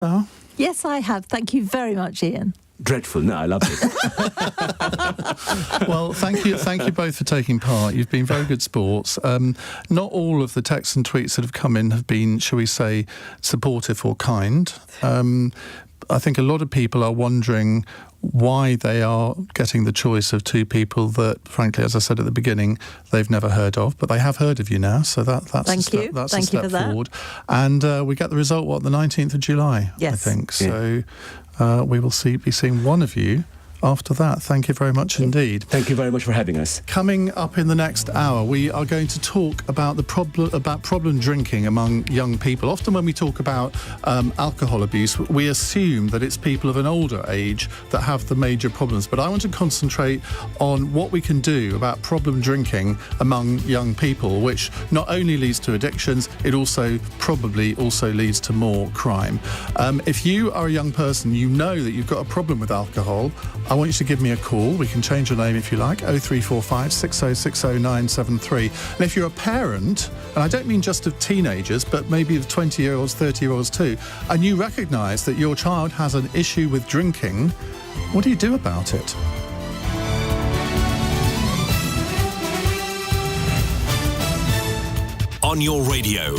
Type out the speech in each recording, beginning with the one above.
Oh. Yes, I have. Thank you very much, Iain. Dreadful. No, I love it. Well, thank you both for taking part. You've been very good sports. Not all of the texts and tweets that have come in have been, shall we say, supportive or kind. I think a lot of people are wondering why they are getting the choice of two people that, frankly, as I said at the beginning, they've never heard of, but they have heard of you now, so that's a step forward. And we get the result, the 19th of July, yes. I think. Yeah. So we will be seeing one of you after that. Thank you very much indeed. Thank you very much for having us. Coming up in the next hour, we are going to talk about problem drinking among young people. Often when we talk about alcohol abuse, we assume that it's people of an older age that have the major problems. But I want to concentrate on what we can do about problem drinking among young people, which not only leads to addictions, it probably also leads to more crime. If you are a young person, you know that you've got a problem with alcohol, I want you to give me a call. We can change your name if you like, 0345 6060973. And if you're a parent, and I don't mean just of teenagers, but maybe of 20-year-olds, 30-year-olds too, and you recognise that your child has an issue with drinking, what do you do about it? On your radio,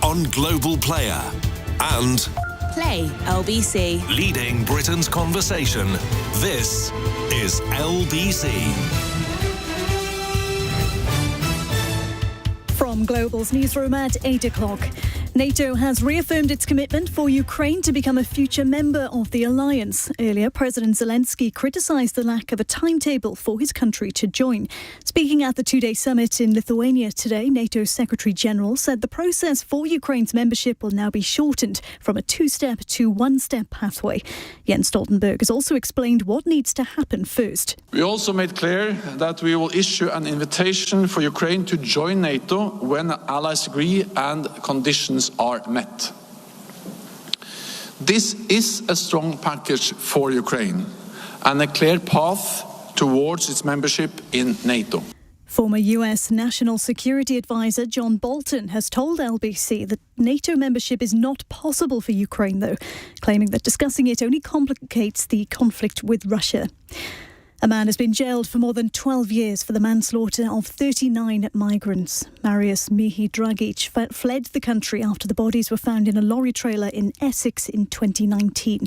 on Global Player, and Play LBC. Leading Britain's conversation. This is LBC. From Global's newsroom at 8 o'clock. NATO has reaffirmed its commitment for Ukraine to become a future member of the alliance. Earlier, President Zelensky criticised the lack of a timetable for his country to join. Speaking at the two-day summit in Lithuania today, NATO's Secretary-General said the process for Ukraine's membership will now be shortened from a two-step to one-step pathway. Jens Stoltenberg has also explained what needs to happen first. We also made clear that we will issue an invitation for Ukraine to join NATO when allies agree and conditions are met. This is a strong package for Ukraine and a clear path towards its membership in NATO. Former US National Security Advisor John Bolton has told LBC that NATO membership is not possible for Ukraine, though, claiming that discussing it only complicates the conflict with Russia. A man has been jailed for more than 12 years for the manslaughter of 39 migrants. Marius Mihi Dragic fled the country after the bodies were found in a lorry trailer in Essex in 2019.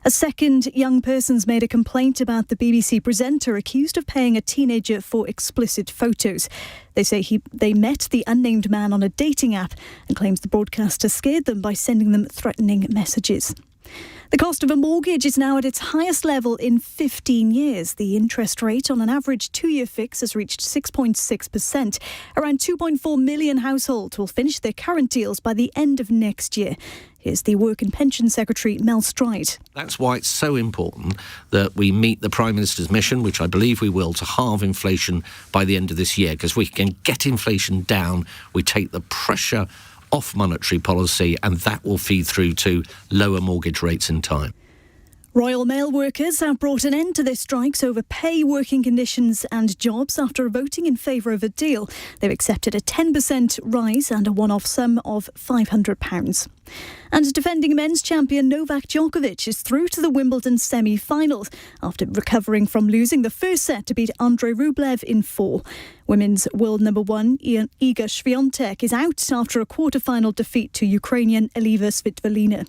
A second young person's made a complaint about the BBC presenter accused of paying a teenager for explicit photos. They say they met the unnamed man on a dating app and claims the broadcaster scared them by sending them threatening messages. The cost of a mortgage is now at its highest level in 15 years. The interest rate on an average two-year fix has reached 6.6%. Around 2.4 million households will finish their current deals by the end of next year. Here's the Work and Pension Secretary, Mel Stride. That's why it's so important that we meet the Prime Minister's mission, which I believe we will, to halve inflation by the end of this year, because we can get inflation down, we take the pressure off monetary policy, and that will feed through to lower mortgage rates in time. Royal Mail workers have brought an end to their strikes over pay, working conditions and jobs after voting in favour of a deal. They've accepted a 10% rise and a one-off sum of £500. And defending men's champion Novak Djokovic is through to the Wimbledon semi-finals after recovering from losing the first set to beat Andrei Rublev in 4. Women's world number one Iga Swiatek is out after a quarter-final defeat to Ukrainian Eliva Svitolina.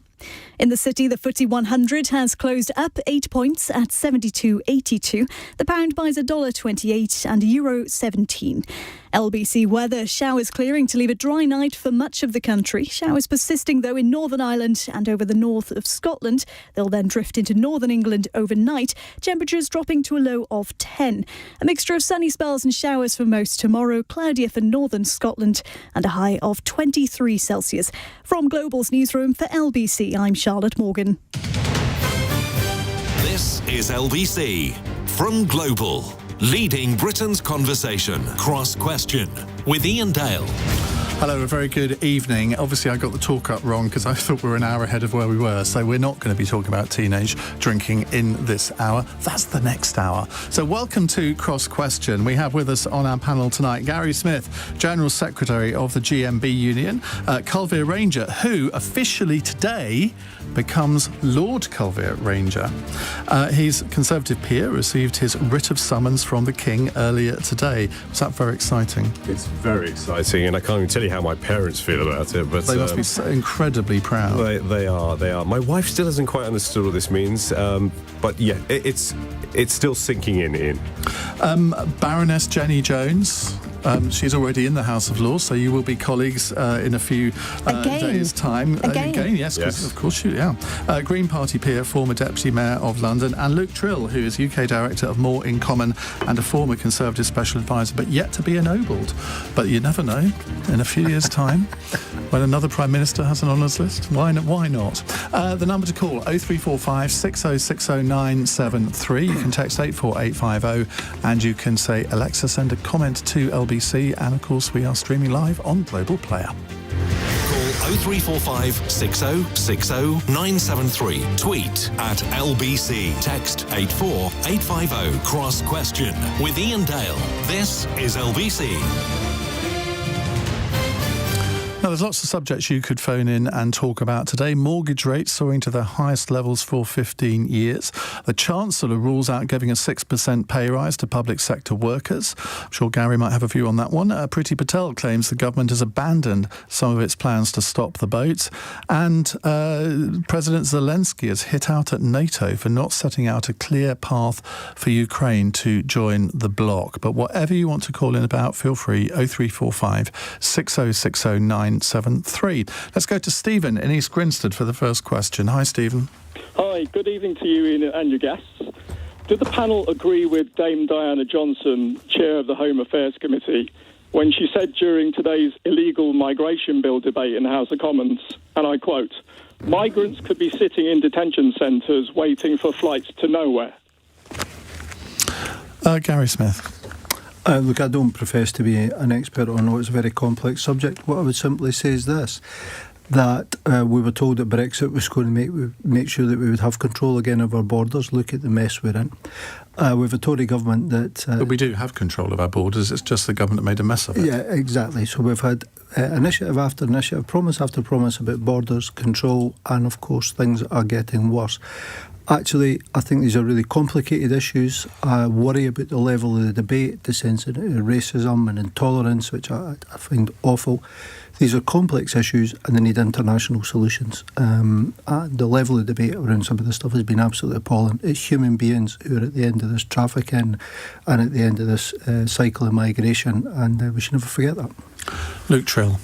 In the city, the FTSE 100 has closed up 8 points at 72.82. The pound buys $1.28 and euro 17. LBC weather, showers clearing to leave a dry night for much of the country. Showers persisting, though, in Northern Ireland and over the north of Scotland. They'll then drift into northern England overnight. Temperatures dropping to a low of 10. A mixture of sunny spells and showers for most tomorrow. Cloudier for northern Scotland and a high of 23 Celsius. From Global's newsroom for LBC, I'm Charlotte Morgan. This is LBC from Global. Leading Britain's conversation. Cross Question with Iain Dale. Hello, a very good evening. Obviously, I got the talk up wrong because I thought we were an hour ahead of where we were. So we're not going to be talking about teenage drinking in this hour. That's the next hour. So welcome to Cross Question. We have with us on our panel tonight Gary Smith, General Secretary of the GMB Union, Kulveer Ranger, who officially today becomes Lord Kulveer Ranger. His Conservative peer received his writ of summons from the King earlier today. Was that very exciting? It's very exciting, and I can't even tell you how my parents feel about it. But they must be so incredibly proud. They are. My wife still hasn't quite understood what this means, but yeah, it's still sinking in, Ian. Baroness Jenny Jones. She's already in the House of Lords, so you will be colleagues in a few days' time. Again, yes. Of course you, yeah. Green Party peer, former Deputy Mayor of London, and Luke Trill, who is UK Director of More in Common and a former Conservative Special Advisor, but yet to be ennobled. But you never know, in a few years' time, when another Prime Minister has an honours list, why not? The number to call, 0345 6060 973. You can text 84850 and you can say, Alexa, send a comment to LBC, and of course we are streaming live on Global Player. Call 0345 6060 973. Tweet at LBC. Text 84850. Cross question with Iain Dale. This is LBC. Now, there's lots of subjects you could phone in and talk about today. Mortgage rates soaring to their highest levels for 15 years. The Chancellor rules out giving a 6% pay rise to public sector workers. I'm sure Gary might have a view on that one. Priti Patel claims the government has abandoned some of its plans to stop the boats. And President Zelensky has hit out at NATO for not setting out a clear path for Ukraine to join the bloc. But whatever you want to call in about, feel free, 0345 6060 973. Let's go to Stephen in East Grinstead for the first question. Hi, Stephen. Hi, good evening to you, Ian, and your guests. Do the panel agree with Dame Diana Johnson, Chair of the Home Affairs Committee, when she said during today's illegal migration bill debate in the House of Commons, and I quote, "Migrants could be sitting in detention centres waiting for flights to nowhere"? Gary Smith. Look, I don't profess to be an expert on it. It's a very complex subject. What I would simply say is this, that we were told that Brexit was going to make sure that we would have control again of our borders. Look at the mess we're in. We have a Tory government that... but we do have control of our borders. It's just the government that made a mess of it. Yeah, exactly. So we've had initiative after initiative, promise after promise about borders, control, and of course things are getting worse. Actually, I think these are really complicated issues. I worry about the level of the debate, the sense of racism and intolerance, which I find awful. These are complex issues and they need international solutions. The level of debate around some of this stuff has been absolutely appalling. It's human beings who are at the end of this trafficking and at the end of this cycle of migration, and we should never forget that. Luke Trill.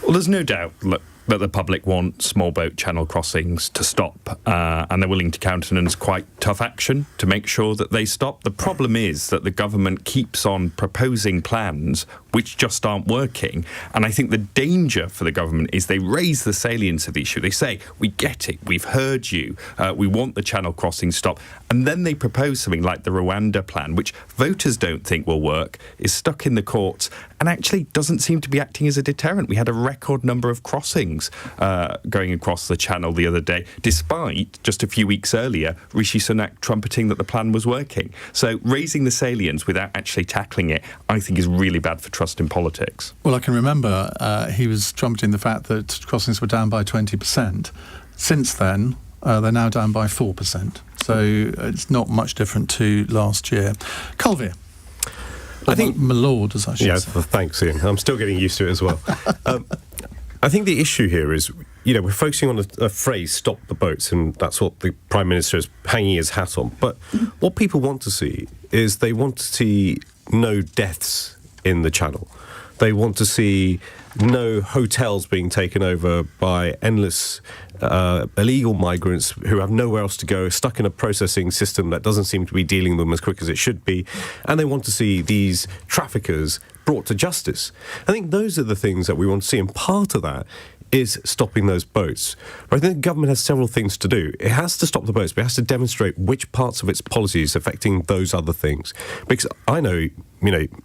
Well, there's no doubt that the public want small boat channel crossings to stop, and they're willing to countenance quite tough action to make sure that they stop. The problem is that the government keeps on proposing plans which just aren't working, and I think the danger for the government is they raise the salience of the issue. They say, we get it, we've heard you, we want the channel crossing stop, and then they propose something like the Rwanda plan, which voters don't think will work, is stuck in the courts, and actually doesn't seem to be acting as a deterrent. We had a record number of crossings going across the channel the other day, despite just a few weeks earlier Rishi Sunak trumpeting that the plan was working. So raising the salience without actually tackling it, I think, is really bad for trust in politics. Well, I can remember he was trumpeting the fact that crossings were down by 20%. Since then, they're now down by 4%. So it's not much different to last year. Kulveer. I think my lord, as I should say. Yeah, thanks, Ian. I'm still getting used to it as well. I think the issue here is, we're focusing on a phrase, stop the boats, and that's what the Prime Minister is hanging his hat on. But what people want to see is they want to see no deaths in the Channel. They want to see no hotels being taken over by endless illegal migrants who have nowhere else to go, stuck in a processing system that doesn't seem to be dealing with them as quick as it should be. And they want to see these traffickers brought to justice. I think those are the things that we want to see, and part of that is stopping those boats. But I think the government has several things to do. It has to stop the boats, but it has to demonstrate which parts of its policy is affecting those other things. Because I know,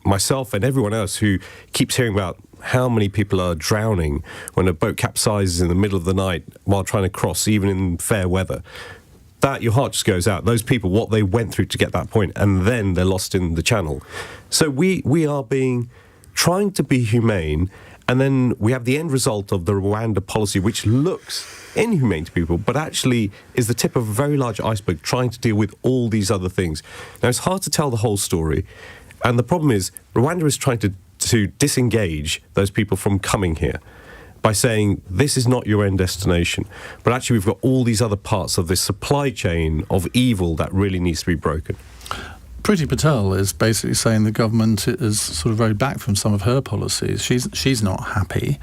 myself and everyone else who keeps hearing about how many people are drowning when a boat capsizes in the middle of the night while trying to cross, even in fair weather. That, your heart just goes out. Those people, what they went through to get that point, and then they're lost in the Channel. So we are trying to be humane, And then we have the end result of the Rwanda policy, which looks inhumane to people, but actually is the tip of a very large iceberg trying to deal with all these other things. Now, it's hard to tell the whole story. And the problem is Rwanda is trying to disengage those people from coming here by saying this is not your end destination. But actually we've got all these other parts of this supply chain of evil that really needs to be broken. Priti Patel is basically saying the government is sort of very back from some of her policies. She's not happy.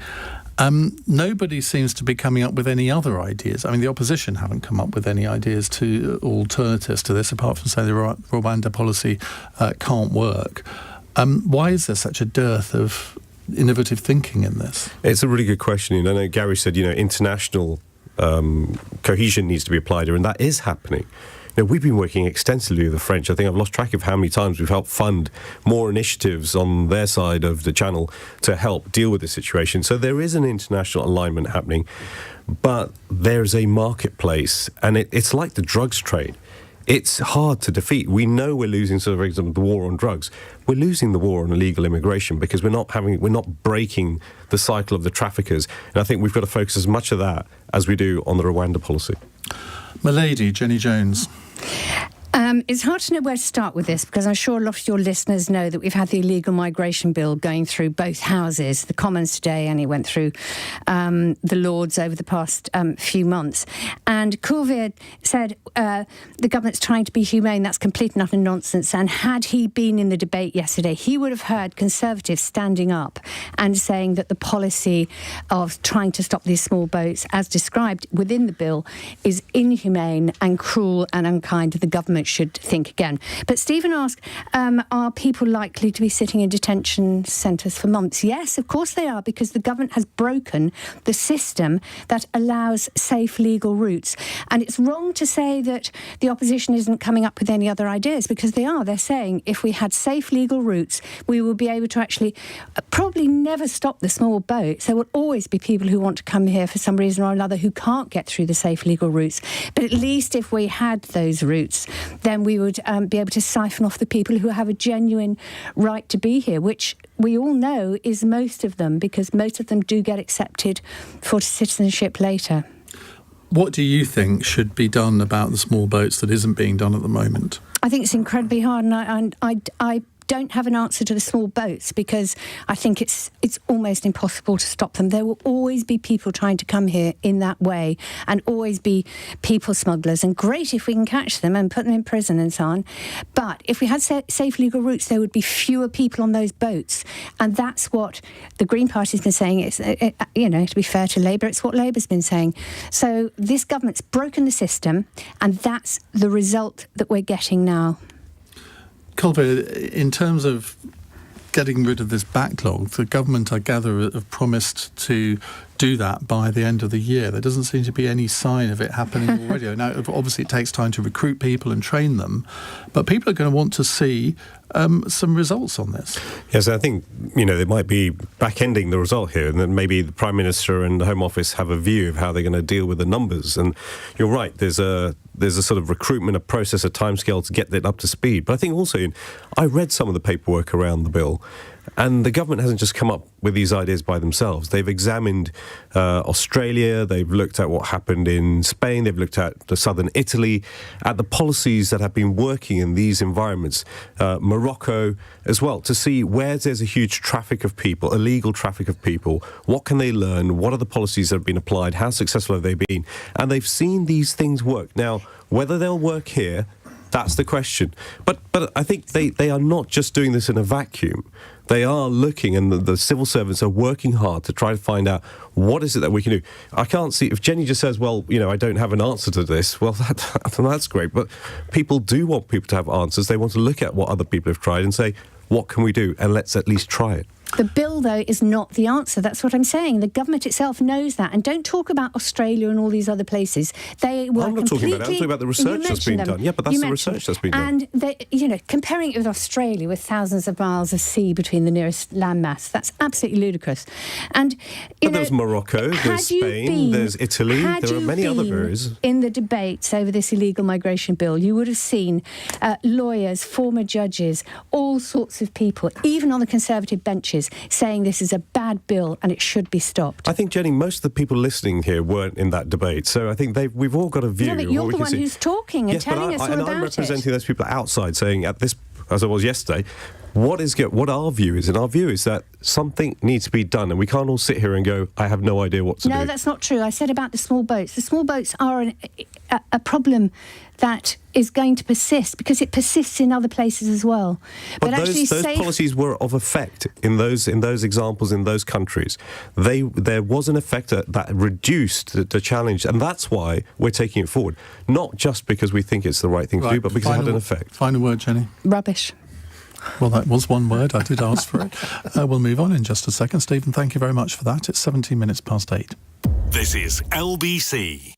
Nobody seems to be coming up with any other ideas. I mean, the opposition haven't come up with any ideas to alternatives to this, apart from saying the Rwanda policy can't work. Why is there such a dearth of innovative thinking in this? It's a really good question. I know Gary said, international cohesion needs to be applied here, and that is happening. We've been working extensively with the French. I think I've lost track of how many times we've helped fund more initiatives on their side of the channel to help deal with the situation. So there is an international alignment happening, but there's a marketplace, and it's like the drugs trade. It's hard to defeat. We know we're losing, for example, the war on drugs. We're losing the war on illegal immigration because we're not breaking the cycle of the traffickers. And I think we've got to focus as much of that as we do on the Rwanda policy. Milady, Jenny Jones. It's hard to know where to start with this because I'm sure a lot of your listeners know that we've had the illegal migration bill going through both houses, the Commons today, and it went through the Lords over the past few months. And Kulveer said the government's trying to be humane. That's complete and utter nonsense. And had he been in the debate yesterday, he would have heard Conservatives standing up and saying that the policy of trying to stop these small boats, as described within the bill, is inhumane and cruel and unkind. The government should think again. But Stephen asked, are people likely to be sitting in detention centres for months? Yes, of course they are, because the government has broken the system that allows safe legal routes. And it's wrong to say that the opposition isn't coming up with any other ideas, because they are. They're saying if we had safe legal routes, we will be able to actually probably never stop the small boats. There will always be people who want to come here for some reason or another who can't get through the safe legal routes. But at least if we had those routes, then we would be able to siphon off the people who have a genuine right to be here, which we all know is most of them, because most of them do get accepted for citizenship later. What do you think should be done about the small boats that isn't being done at the moment? I think it's incredibly hard, and I don't have an answer to the small boats, because I think it's almost impossible to stop them. There will always be people trying to come here in that way, and always be people smugglers, and great if we can catch them and put them in prison and so on. But if we had safe legal routes, there would be fewer people on those boats, and that's what the Green Party's been saying. It's to be fair to Labour, it's what Labour's been saying. So this government's broken the system, and that's the result that we're getting now. Kulveer, in terms of getting rid of this backlog, the government, I gather, have promised to do that by the end of the year. There doesn't seem to be any sign of it happening already. Now, obviously, it takes time to recruit people and train them, but people are going to want to see some results on this. Yes, I think, they might be back-ending the result here, and then maybe the Prime Minister and the Home Office have a view of how they're going to deal with the numbers. And you're right, there's a sort of recruitment, a process, a timescale to get it up to speed. But I think also, I read some of the paperwork around the bill, and the government hasn't just come up with these ideas by themselves. They've examined Australia, they've looked at what happened in Spain, they've looked at the southern Italy, at the policies that have been working in these environments, Morocco as well, to see where there's a huge traffic of people, illegal traffic of people, what can they learn, what are the policies that have been applied, how successful have they been, and they've seen these things work. Now, whether they'll work here, that's the question. But I think they are not just doing this in a vacuum. They are looking, and the civil servants are working hard to try to find out what is it that we can do. I can't see, if Jenny just says, well, I don't have an answer to this, well, that's great. But people do want people to have answers. They want to look at what other people have tried and say, what can we do? And let's at least try it. The bill, though, is not the answer. That's what I'm saying. The government itself knows that. And don't talk about Australia and all these other places. They were I'm not talking about it. I'm talking about the research that's been done. Yeah, but that's the research that's been done. And, comparing it with Australia, with thousands of miles of sea between the nearest landmass, that's absolutely ludicrous. And, but there's Morocco, there's Spain, there's Italy, there are many other areas. In the debates over this illegal migration bill, you would have seen lawyers, former judges, all sorts of people, even on the Conservative benches, houses, saying this is a bad bill and it should be stopped. I think, Jenny, most of the people listening here weren't in that debate, so I think we've all got a view. No, but of you're what the we can one see. who's talking and telling us all about it. And I'm representing those people outside, saying at this, as I was yesterday, what our view is, and our view is that something needs to be done, and we can't all sit here and go, I have no idea what to do. No, that's not true. I said about the small boats. The small boats are a problem that is going to persist because it persists in other places as well. But those policies were of effect in those examples in those countries. There was an effect that reduced the challenge, and that's why we're taking it forward. Not just because we think it's the right thing to do, but because it had an effect. Final word, Jenny. Rubbish. Well, that was one word. I did ask for it. We'll move on in just a second. Stephen, thank you very much for that. It's 17 minutes past 8. This is LBC.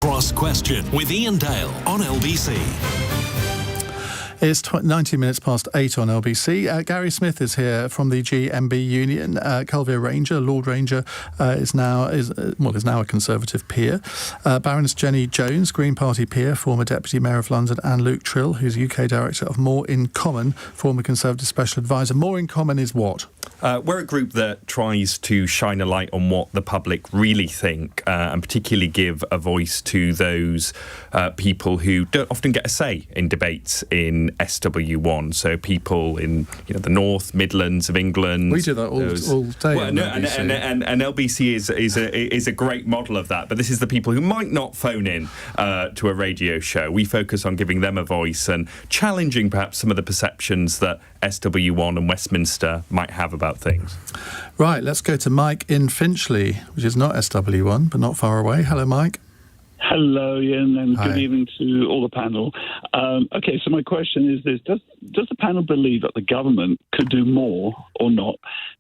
Cross Question with Iain Dale on LBC. It's 19 minutes past 8 on LBC. Gary Smith is here from the GMB Union. Kulveer Ranger, Lord Ranger, is now a Conservative peer. Baroness Jenny Jones, Green Party peer, former Deputy Mayor of London, and Luke Trill, who's UK Director of More in Common, former Conservative Special Advisor. More in Common is what? We're a group that tries to shine a light on what the public really think, and particularly give a voice to those people who don't often get a say in debates in SW1. So people in the North Midlands of England. We do that all day. Well, no, and LBC is a great model of that. But this is the people who might not phone in to a radio show. We focus on giving them a voice and challenging perhaps some of the perceptions that SW1 and Westminster might have about things. Right, let's go to Mike in Finchley, which is not SW1, but not far away. Hello, Mike. Hello, Iain, and Hi. Good evening to all the panel. Okay, so my question is this. Does the panel believe that the government could do more or not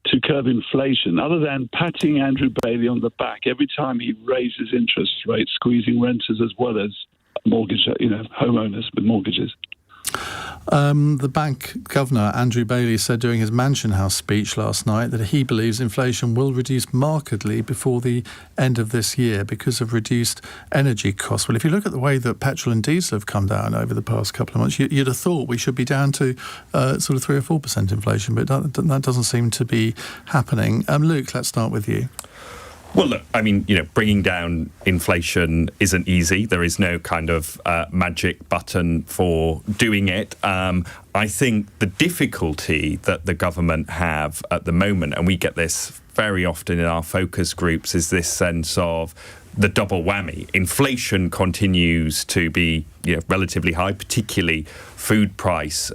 to curb inflation, other than patting Andrew Bailey on the back every time he raises interest rates, squeezing renters as well as homeowners with mortgages? The bank governor, Andrew Bailey, said during his Mansion House speech last night that he believes inflation will reduce markedly before the end of this year because of reduced energy costs. Well, if you look at the way that petrol and diesel have come down over the past couple of months, you'd have thought we should be down to sort of 3 or 4% inflation, but that doesn't seem to be happening. Luke, let's start with you. Well, look, I mean, bringing down inflation isn't easy. There is no kind of magic button for doing it. I think the difficulty that the government have at the moment, and we get this very often in our focus groups, is this sense of the double whammy. Inflation continues to be relatively high, particularly food price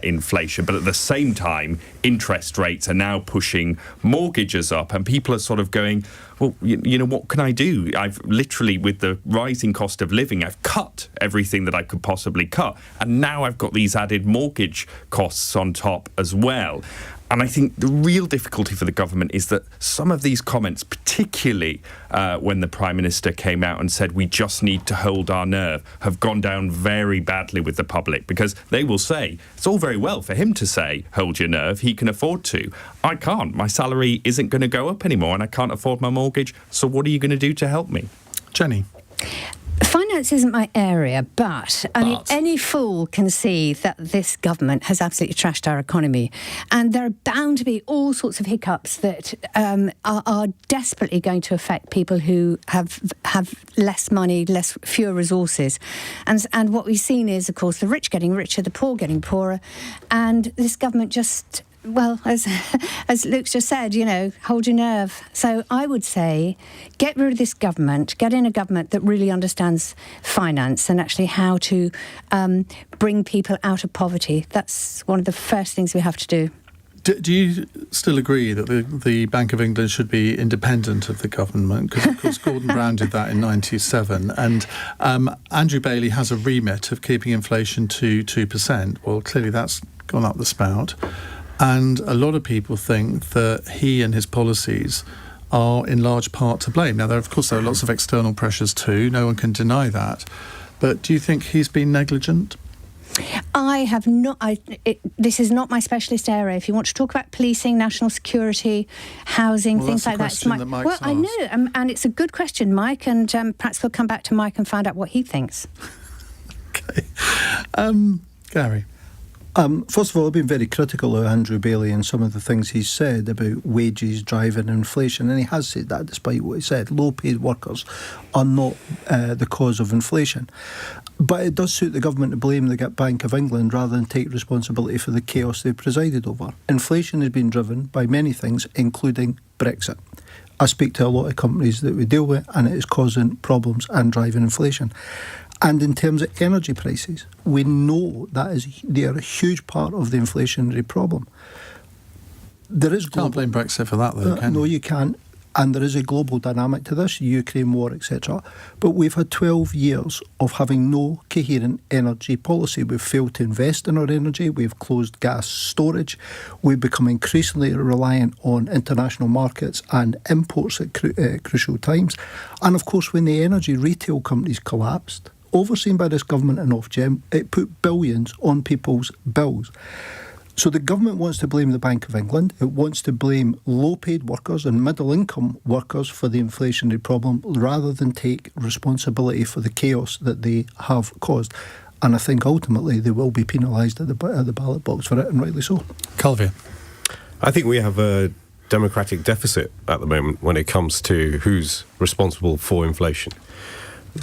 inflation. But at the same time, interest rates are now pushing mortgages up, and people are sort of going, well, what can I do? I've literally, with the rising cost of living, I've cut everything that I could possibly cut. And now I've got these added mortgage costs on top as well. And I think the real difficulty for the government is that some of these comments, particularly when the Prime Minister came out and said we just need to hold our nerve, have gone down very badly with the public, because they will say, it's all very well for him to say, hold your nerve, he can afford to. I can't. My salary isn't going to go up anymore and I can't afford my mortgage. So what are you going to do to help me? Jenny? Finance isn't my area, but I mean, any fool can see that this government has absolutely trashed our economy, and there are bound to be all sorts of hiccups that are desperately going to affect people who have less money, fewer resources, and what we've seen is, of course, the rich getting richer, the poor getting poorer, and this government just. Well, as Luke's just said, hold your nerve. So I would say get rid of this government, get in a government that really understands finance and actually how to bring people out of poverty. That's one of the first things we have to do. Do you still agree that the Bank of England should be independent of the government? Because, of course, Gordon Brown did that in 1997. And Andrew Bailey has a remit of keeping inflation to 2%. Well, clearly that's gone up the spout. And a lot of people think that he and his policies are in large part to blame. Now, there are lots of external pressures too. No one can deny that. But do you think he's been negligent? I have not. This is not my specialist area. If you want to talk about policing, national security, housing, things like that. I know, and it's a good question, Mike. And perhaps we'll come back to Mike and find out what he thinks. Okay, Gary. First of all, I've been very critical of Andrew Bailey and some of the things he's said about wages driving inflation, and he has said that despite what he said. Low-paid workers are not the cause of inflation. But it does suit the government to blame the Bank of England rather than take responsibility for the chaos they've presided over. Inflation has been driven by many things, including Brexit. I speak to a lot of companies that we deal with, and it is causing problems and driving inflation. And in terms of energy prices, we know they are a huge part of the inflationary problem. There is can't blame Brexit for that, though, can you? No, you can't. And there is a global dynamic to this, Ukraine war, etc. But we've had 12 years of having no coherent energy policy. We've failed to invest in our energy. We've closed gas storage. We've become increasingly reliant on international markets and imports at crucial times. And of course, when the energy retail companies collapsed, overseen by this government and Ofgem, it put billions on people's bills. So the government wants to blame the Bank of England. It wants to blame low-paid workers and middle-income workers for the inflationary problem rather than take responsibility for the chaos that they have caused. And I think ultimately they will be penalised at the ballot box for it, and rightly so. Kulveer. I think we have a democratic deficit at the moment when it comes to who's responsible for inflation.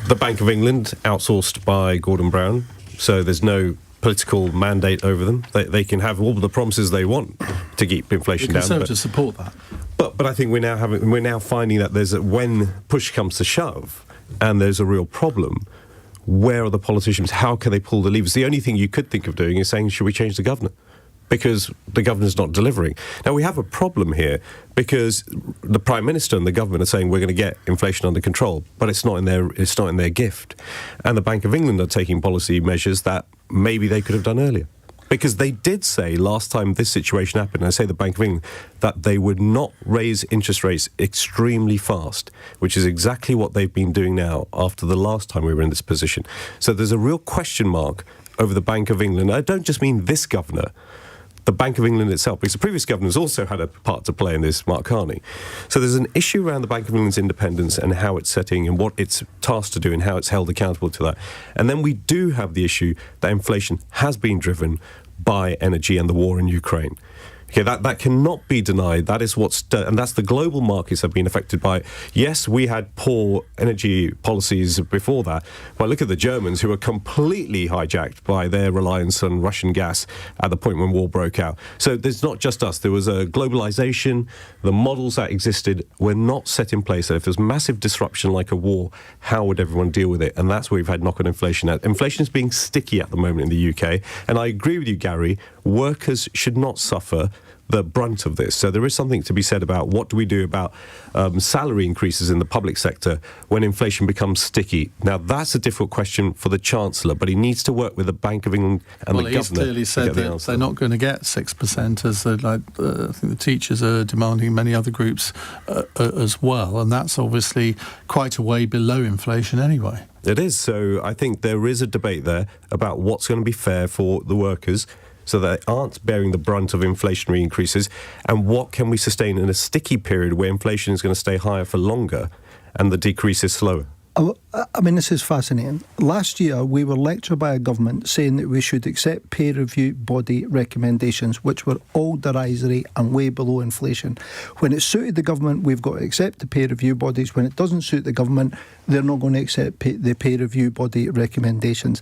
The Bank of England, outsourced by Gordon Brown, so there's no political mandate over them. They can have all the promises they want to keep inflation down. The Conservatives support that. But I think we're now finding that when push comes to shove and there's a real problem, where are the politicians? How can they pull the levers? The only thing you could think of doing is saying, should we change the governor? Because the governor's not delivering. Now, we have a problem here because the Prime Minister and the government are saying we're going to get inflation under control, but it's not in their gift. And the Bank of England are taking policy measures that maybe they could have done earlier. Because they did say last time this situation happened, and I say the Bank of England, that they would not raise interest rates extremely fast, which is exactly what they've been doing now after the last time we were in this position. So there's a real question mark over the Bank of England. I don't just mean this governor, the Bank of England itself, because the previous governors also had a part to play in this, Mark Carney. So there's an issue around the Bank of England's independence and how it's setting and what it's tasked to do and how it's held accountable to that. And then we do have the issue that inflation has been driven by energy and the war in Ukraine. Okay, that cannot be denied. That is and that's the global markets have been affected by it. Yes, we had poor energy policies before that, but look at the Germans, who were completely hijacked by their reliance on Russian gas at the point when war broke out. So there's not just us. There was a globalization. The models that existed were not set in place. So if there's massive disruption like a war, how would everyone deal with it? And that's where we've had knock-on inflation. Inflation is being sticky at the moment in the UK. And I agree with you, Gary. Workers should not suffer the brunt of this. So there is something to be said about what do we do about salary increases in the public sector when inflation becomes sticky. Now, that's a difficult question for the Chancellor, but he needs to work with the Bank of England and the governor. Well, he's clearly said that they're not going to get 6%, as I think the teachers are demanding, many other groups as well, and that's obviously quite a way below inflation anyway. It is. So I think there is a debate there about what's going to be fair for the workers, so they aren't bearing the brunt of inflationary increases, and what can we sustain in a sticky period where inflation is going to stay higher for longer and the decrease is slower. I mean, this is fascinating. Last year, we were lectured by a government saying that we should accept peer review body recommendations, which were all derisory and way below inflation. When it suited the government, we've got to accept the peer review bodies. When it doesn't suit the government, they're not going to accept the peer review body recommendations.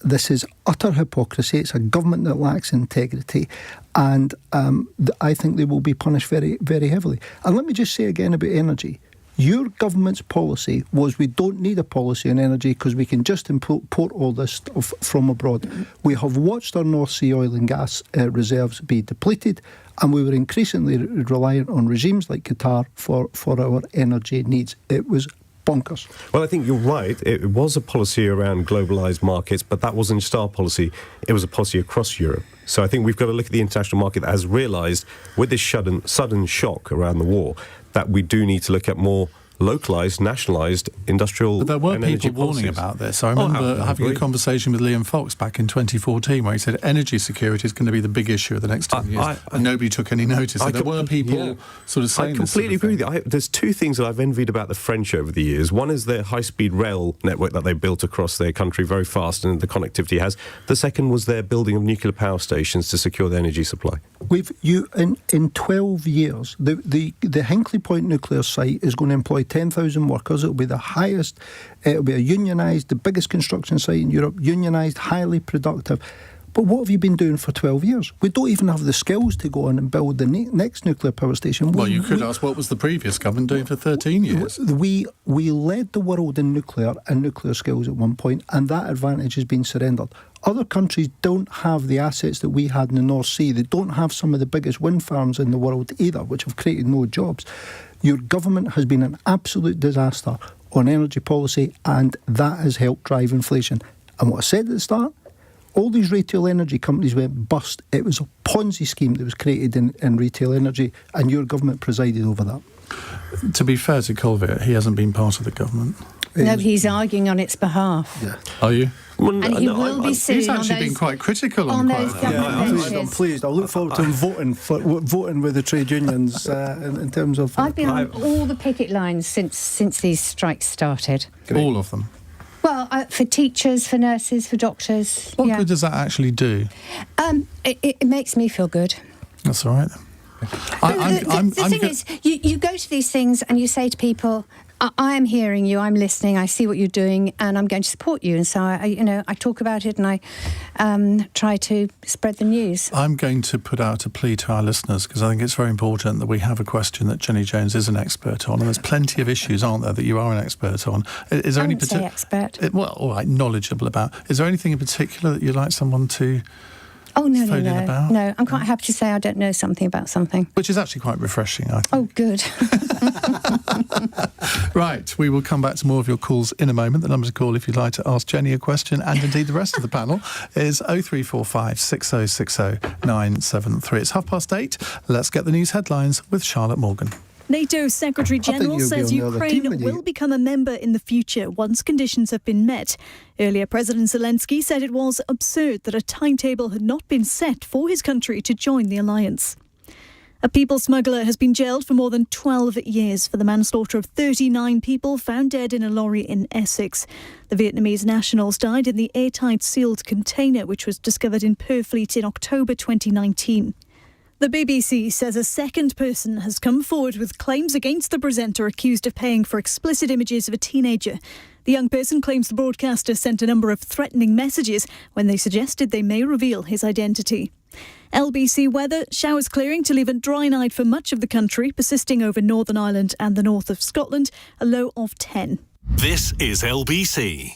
This is utter hypocrisy. It's a government that lacks integrity, and I think they will be punished very, very heavily. And let me just say again about energy. Your government's policy was we don't need a policy on energy because we can just import all this stuff from abroad. We have watched our North Sea oil and gas reserves be depleted, and we were increasingly reliant on regimes like Qatar for our energy needs. It was bonkers. Well, I think you're right. It was a policy around globalised markets, but that wasn't just our policy. It was a policy across Europe. So I think we've got to look at the international market that has realised, with this sudden shock around the war, that we do need to look at more localised, nationalised industrial. But there were people warning policies about this. I remember having a conversation with Liam Fox back in 2014 where he said energy security is going to be the big issue of the next 10 years. And nobody took any notice. There were people sort of saying this. I completely agree with you. There's two things that I've envied about the French over the years. One is their high-speed rail network that they built across their country very fast, and the connectivity has. The second was their building of nuclear power stations to secure their energy supply. In 12 years, the Hinkley Point nuclear site is going to employ 10,000 workers. It'll be the highest, it'll be a unionised, the biggest construction site in Europe, unionised, highly productive. But what have you been doing for 12 years? We don't even have the skills to go on and build the next nuclear power station. Well, you could ask what was the previous government doing for 13 years? We led the world in nuclear and nuclear skills at one point, and that advantage has been surrendered. Other countries don't have the assets that we had in the North Sea. They don't have some of the biggest wind farms in the world either, which have created no jobs. Your government has been an absolute disaster on energy policy, and that has helped drive inflation. And what I said at the start, all these retail energy companies went bust. It was a Ponzi scheme that was created in retail energy, and your government presided over that. To be fair to Kulveer, he hasn't been part of the government. No, he's arguing on its behalf. Yeah. Are you? Well, and he will be sitting He's actually been quite critical on those government benches. I'm pleased. I look forward to him voting with the trade unions in terms of. I've been on all the picket lines since these strikes started. All of them. Well, for teachers, for nurses, for doctors. What good does that actually do? It makes me feel good. That's all right then. The thing is, you go to these things and you say to people, I am hearing you, I'm listening, I see what you're doing, and I'm going to support you. And so, I talk about it and I try to spread the news. I'm going to put out a plea to our listeners, because I think it's very important that we have a question that Jenny Jones is an expert on. And there's plenty of issues, aren't there, that you are an expert on. Is there any particular expert? Well, all right, knowledgeable about. Is there anything in particular that you'd like someone to... Oh, no. No, I'm quite happy to say I don't know something about something. Which is actually quite refreshing, I think. Oh, good. Right, we will come back to more of your calls in a moment. The number to call if you'd like to ask Jenny a question, and indeed the rest of the panel, is 0345 6060 973. It's 8:30. Let's get the news headlines with Charlotte Morgan. NATO Secretary-General says Ukraine will become a member in the future once conditions have been met. Earlier, President Zelensky said it was absurd that a timetable had not been set for his country to join the alliance. A people smuggler has been jailed for more than 12 years for the manslaughter of 39 people found dead in a lorry in Essex. The Vietnamese nationals died in the airtight sealed container which was discovered in Purfleet in October 2019. The BBC says a second person has come forward with claims against the presenter accused of paying for explicit images of a teenager. The young person claims the broadcaster sent a number of threatening messages when they suggested they may reveal his identity. LBC weather, showers clearing to leave it dry night for much of the country, persisting over Northern Ireland and the north of Scotland, a low of 10. This is LBC.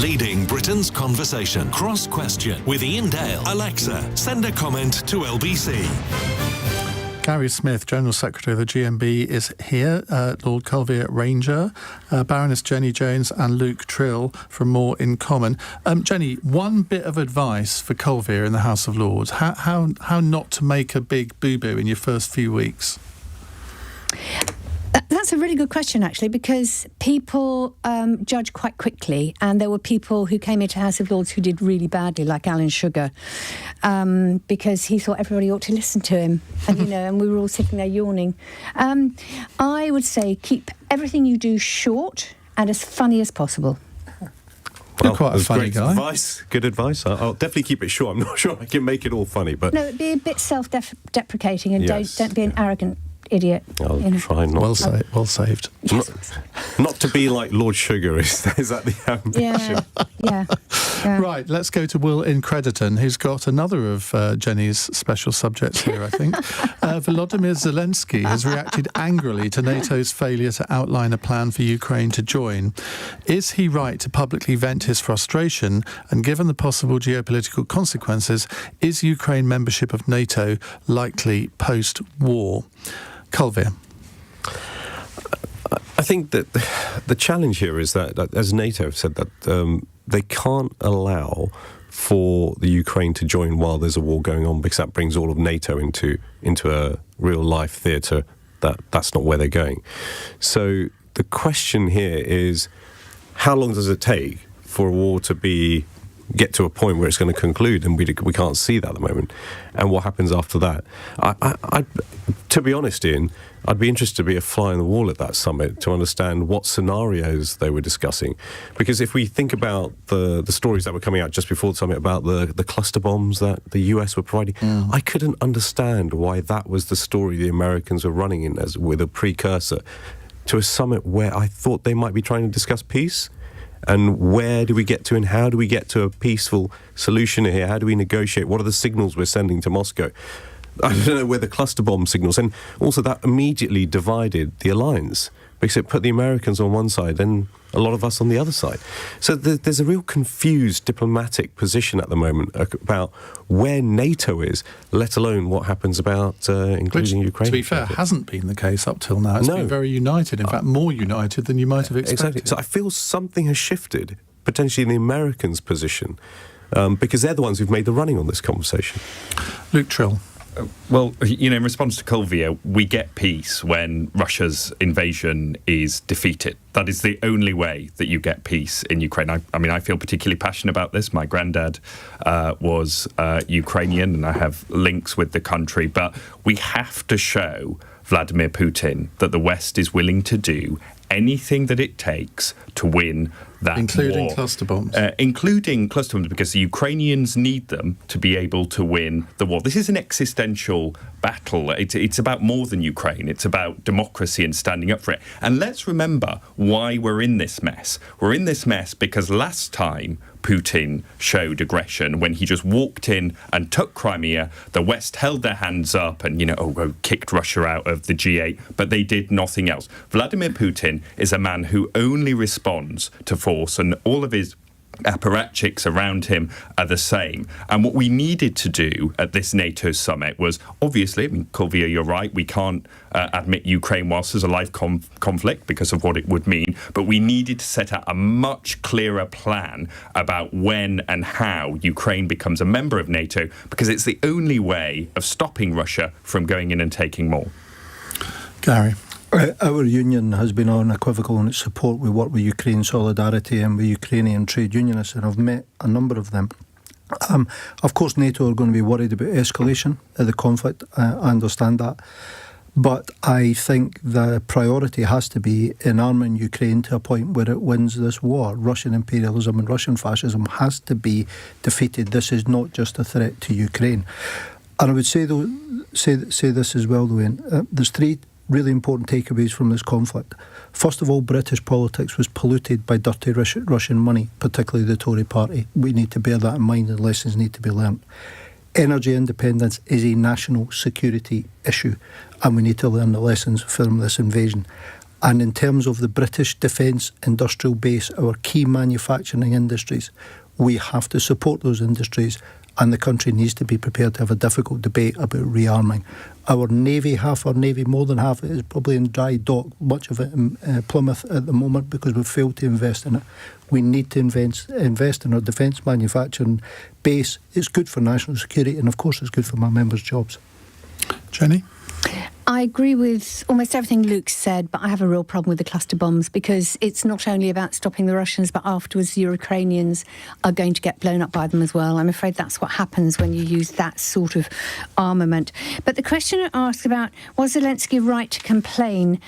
Leading Britain's conversation. Cross Question with Iain Dale. Alexa, send a comment to LBC. Gary Smith, General Secretary of the GMB, is here. Lord Kulveer Ranger, Baroness Jenny Jones and Luke Trill from More in Common. Jenny, one bit of advice for Kulveer in the House of Lords. How not to make a big boo-boo in your first few weeks? That's a really good question, actually, because people judge quite quickly, and there were people who came into House of Lords who did really badly, like Alan Sugar, because he thought everybody ought to listen to him, and and we were all sitting there yawning. I would say keep everything you do short and as funny as possible. You're quite a funny guy. Good advice. I'll definitely keep it short. I'm not sure I can make it all funny, but no, be a bit self-deprecating and don't be an arrogant idiot. I'll try not. Well saved. Not to be like Lord Sugar, is that the ambition? Yeah. Right, let's go to Will in Crediton, who's got another of Jenny's special subjects here, I think. Volodymyr Zelensky has reacted angrily to NATO's failure to outline a plan for Ukraine to join. Is he right to publicly vent his frustration? And given the possible geopolitical consequences, is Ukraine membership of NATO likely post-war? Kulveer. I think that the challenge here is that, as NATO have said, that they can't allow for the Ukraine to join while there's a war going on, because that brings all of NATO into a real life theatre. That's not where they're going. So the question here is, how long does it take for a war to get to a point where it's going to conclude, and we can't see that at the moment, and what happens after that? I to be honest, Iain, I'd be interested to be a fly on the wall at that summit to understand what scenarios they were discussing, because if we think about the stories that were coming out just before the summit about the cluster bombs that the US were providing, I couldn't understand why that was the story the Americans were running with a precursor to a summit where I thought they might be trying to discuss peace. And where do we get to, and how do we get to a peaceful solution here? How do we negotiate? What are the signals we're sending to Moscow? I don't know where the cluster bomb signals, and also that immediately divided the alliance because it put the Americans on one side and a lot of us on the other side. So there's a real confused diplomatic position at the moment about where NATO is, let alone what happens about including Ukraine. To be fair, hasn't been the case up till now. It's been very united, in fact, more united than you might have expected. Exactly. So I feel something has shifted, potentially in the Americans' position, because they're the ones who've made the running on this conversation. Luke Trill. Well, in response to Kulveer, we get peace when Russia's invasion is defeated. That is the only way that you get peace in Ukraine. I feel particularly passionate about this. My granddad was Ukrainian, and I have links with the country. But we have to show Vladimir Putin that the West is willing to do anything that it takes to win that including war. Cluster bombs. Including cluster bombs, because the Ukrainians need them to be able to win the war. This is an existential battle. It's about more than Ukraine. It's about democracy and standing up for it. And let's remember why we're in this mess. We're in this mess because last time Putin showed aggression, when he just walked in and took Crimea, the West held their hands up and, kicked Russia out of the G8, but they did nothing else. Vladimir Putin is a man who only responds to force, and all of his apparatchiks around him are the same. And what we needed to do at this NATO summit was, obviously, Kulveer, you're right, we can't admit Ukraine whilst there's a live conflict because of what it would mean, but we needed to set out a much clearer plan about when and how Ukraine becomes a member of NATO, because it's the only way of stopping Russia from going in and taking more. Gary. Our union has been unequivocal in its support. We work with Ukraine Solidarity and with Ukrainian trade unionists, and I've met a number of them. Of course, NATO are going to be worried about escalation of the conflict. I understand that. But I think the priority has to be in arming Ukraine to a point where it wins this war. Russian imperialism and Russian fascism has to be defeated. This is not just a threat to Ukraine. And I would say this as well, Iain. There's three really important takeaways from this conflict. First of all, British politics was polluted by dirty Russian money, particularly the Tory party. We need to bear that in mind, and lessons need to be learnt. Energy independence is a national security issue, and we need to learn the lessons from this invasion. And in terms of the British defence industrial base, our key manufacturing industries, we have to support those industries, and the country needs to be prepared to have a difficult debate about rearming. Our Navy, half our Navy, more than half of it, is probably in dry dock, much of it in Plymouth at the moment, because we've failed to invest in it. We need to invest in our defence manufacturing base. It's good for national security, and of course it's good for my members' jobs. Jenny? I agree with almost everything Luke said, but I have a real problem with the cluster bombs, because it's not only about stopping the Russians, but afterwards the Ukrainians are going to get blown up by them as well. I'm afraid that's what happens when you use that sort of armament. But the questioner asked about, was Zelensky right to complain?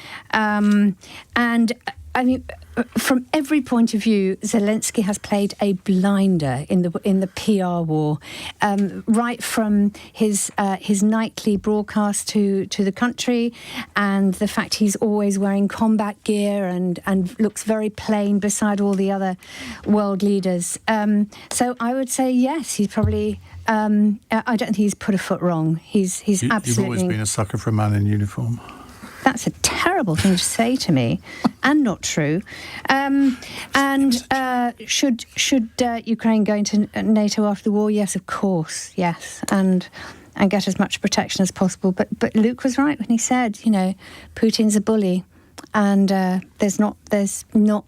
From every point of view, Zelensky has played a blinder in the PR war, right from his nightly broadcast to the country, and the fact he's always wearing combat gear and looks very plain beside all the other world leaders. So I would say yes, he's probably. I don't think he's put a foot wrong. He's absolutely. You've always been a sucker for a man in uniform. That's a terrible thing to say to me, and not true. Should Ukraine go into NATO after the war? Yes, of course, yes, and get as much protection as possible. But Luke was right when he said, Putin's a bully, and there's not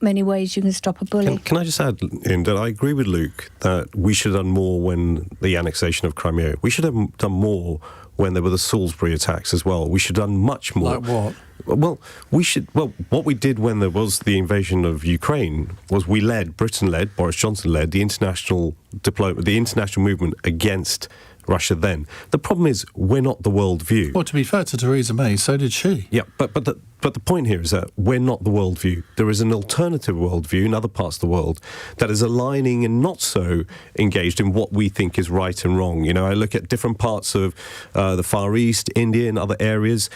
many ways you can stop a bully. Can I just add, Iain, that I agree with Luke that we should have done more when the annexation of Crimea. We should have done more when there were the Salisbury attacks as well. We should have done much more. Like what? Well, what we did when there was the invasion of Ukraine was Britain led, Boris Johnson led, the international movement against Russia then. The problem is we're not the world view. Well, to be fair to Theresa May, so did she. Yeah, but the point here is that we're not the world view. There is an alternative world view in other parts of the world that is aligning and not so engaged in what we think is right and wrong. I look at different parts of the Far East, India and other areas,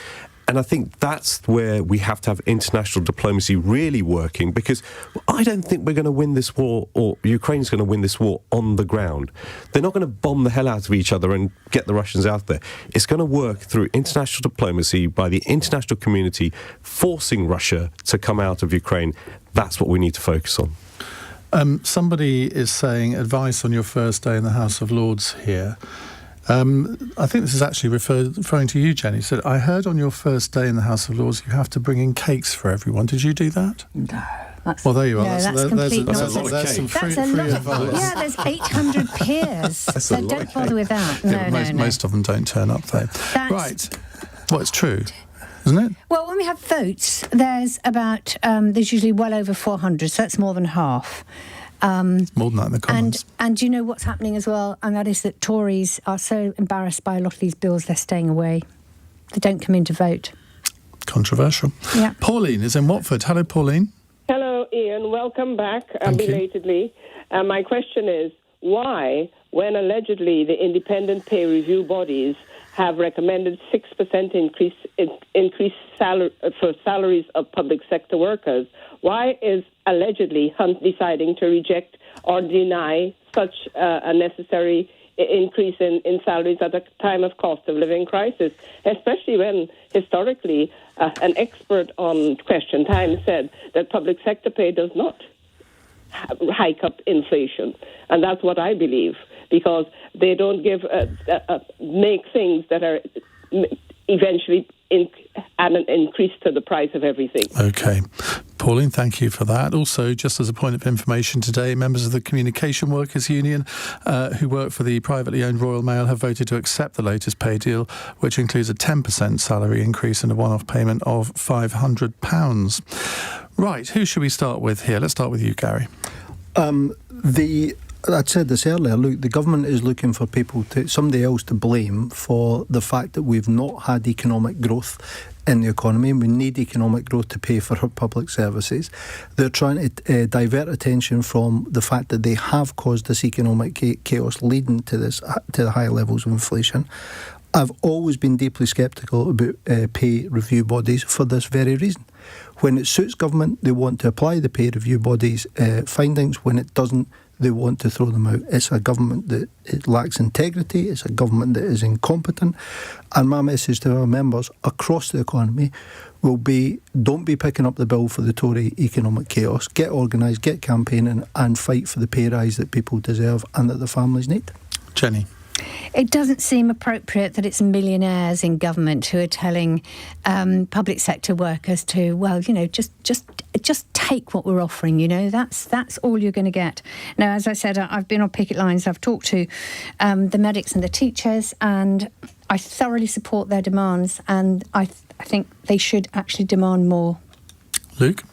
And I think that's where we have to have international diplomacy really working, because I don't think we're going to win this war, or Ukraine's going to win this war on the ground. They're not going to bomb the hell out of each other and get the Russians out there. It's going to work through international diplomacy by the international community forcing Russia to come out of Ukraine. That's what we need to focus on. Somebody is saying advice on your first day in the House of Lords here. I think this is actually referring to you, Jenny. Said, I heard on your first day in the House of Lords you have to bring in cakes for everyone. Did you do that? No. Well, there you are. No, that's complete there's nonsense. some free That's a lot advice. Yeah, there's 800 peers. So don't bother with that. No. Most of them don't turn up, though. Right. Well, it's true, isn't it? Well, when we have votes, there's there's usually well over 400, so that's more than half. More than that in the Commons. And you know what's happening as well, and that is that Tories are so embarrassed by a lot of these bills, they're staying away. They don't come in to vote. Controversial. Yeah. Pauline is in Watford. Hello, Pauline. Hello, Ian. Welcome back belatedly. My question is, why, when allegedly the independent pay review bodies have recommended 6% increase for salaries of public sector workers, why is allegedly Hunt deciding to reject or deny such a necessary increase in salaries at a time of cost of living crisis, especially when historically an expert on Question Time said that public sector pay does not hike up inflation. And that's what I believe, because they don't make things that are eventually add an increase to the price of everything. OK. Pauline, thank you for that. Also, just as a point of information today, members of the Communication Workers Union who work for the privately owned Royal Mail have voted to accept the latest pay deal, which includes a 10% salary increase and a one-off payment of £500. Right, who should we start with here? Let's start with you, Gary. I said this earlier, look, the government is looking for somebody else to blame for the fact that we've not had economic growth in the economy, and we need economic growth to pay for our public services. They're trying to divert attention from the fact that they have caused this economic chaos leading to the high levels of inflation. I've always been deeply sceptical about pay review bodies for this very reason. When it suits government, they want to apply the pay review bodies' findings. When it doesn't, they want to throw them out. It's a government that it lacks integrity. It's a government that is incompetent. And my message to our members across the economy will be, don't be picking up the bill for the Tory economic chaos. Get organised, get campaigning, and fight for the pay rise that people deserve and that the families need. Jenny. It doesn't seem appropriate that it's millionaires in government who are telling public sector workers to, well, you know, just take what we're offering. You know, that's all you're going to get. Now, as I said, I've been on picket lines. I've talked to the medics and the teachers, and I thoroughly support their demands. And I think they should actually demand more. Luke?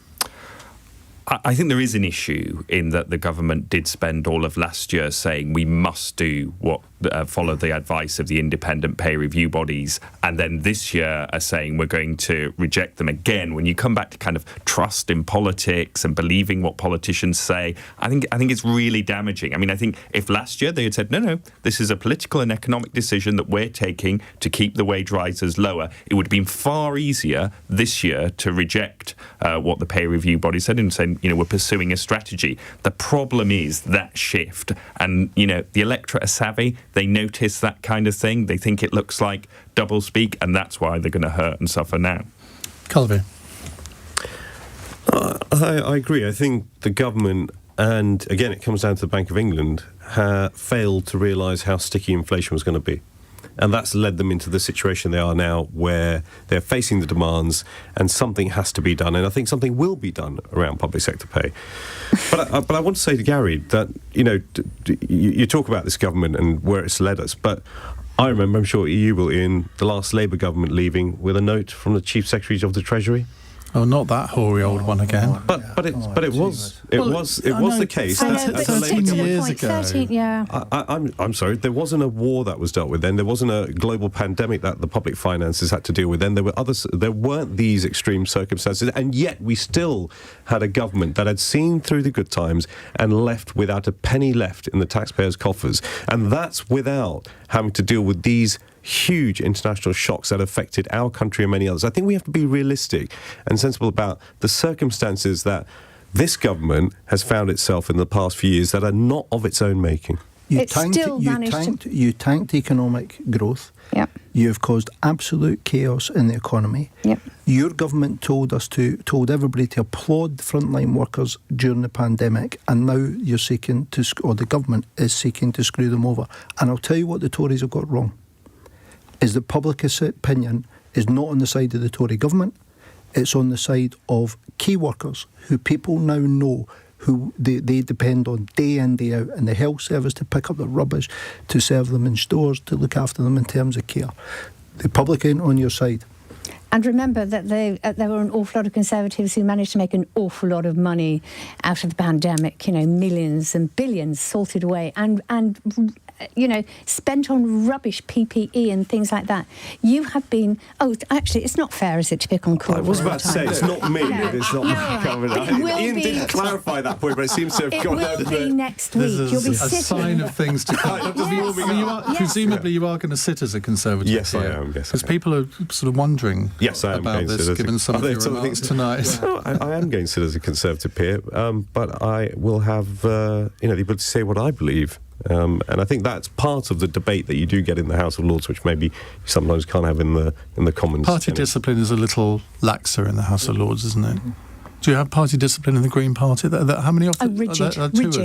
I think there is an issue in that the government did spend all of last year saying we must do what follow the advice of the independent pay review bodies, and then this year are saying we're going to reject them again. When you come back to kind of trust in politics and believing what politicians say, I think it's really damaging. I mean, I think if last year they had said, no, this is a political and economic decision that we're taking to keep the wage rises lower, it would have been far easier this year to reject what the pay review body said and saying, you know, we're pursuing a strategy. The problem is that shift, and, you know, the electorate are savvy. They notice that kind of thing. They think it looks like doublespeak, and that's why they're going to hurt and suffer now. Kulveer. I agree. I think the government, and again, it comes down to the Bank of England, failed to realise how sticky inflation was going to be. And that's led them into the situation they are now, where they're facing the demands and something has to be done. And I think something will be done around public sector pay. But I want to say to Gary that, you know, you talk about this government and where it's led us, but I remember, I'm sure you will, Ian, the last Labour government leaving with a note from the Chief Secretary of the Treasury. Oh, not that hoary old one again. But it was the case. I know, but 13 years ago. 13, yeah. I'm sorry. There wasn't a war that was dealt with then. There wasn't a global pandemic that the public finances had to deal with then. There were others. There weren't these extreme circumstances, and yet we still had a government that had seen through the good times and left without a penny left in the taxpayers' coffers, and that's without having to deal with these huge international shocks that affected our country and many others. I think we have to be realistic and sensible about the circumstances that this government has found itself in the past few years that are not of its own making. You tanked economic growth. Yep. You have caused absolute chaos in the economy. Yep. Your government told everybody to applaud frontline workers during the pandemic, and now you're seeking to, or the government is seeking to screw them over. And I'll tell you what the Tories have got wrong, is that public opinion is not on the side of the Tory government, it's on the side of key workers who people now know who they depend on day in, day out, in the health service to pick up the rubbish, to serve them in stores, to look after them in terms of care. The public ain't on your side. And remember that there were an awful lot of Conservatives who managed to make an awful lot of money out of the pandemic, millions and billions salted away and spent on rubbish PPE and things like that. You have been... Oh, actually, it's not fair, is it, to pick on Kulveer? I was about to say, it's not me. It's not me coming up. Ian didn't clarify that point, but it seems to have gone over. It will be next week. You'll be sitting... a sign of things to come. Presumably you are going to sit as a Conservative. Yes, I am. Because people are sort of wondering about this, given some of your remarks tonight. I am going to sit as a Conservative peer, but I will have the ability to say what I believe. And I think that's part of the debate that you do get in the House of Lords, which maybe you sometimes can't have in the Commons. Party discipline is a little laxer in the House of Lords, isn't it? Do you have party discipline in the Green Party? How many of them? Rigid.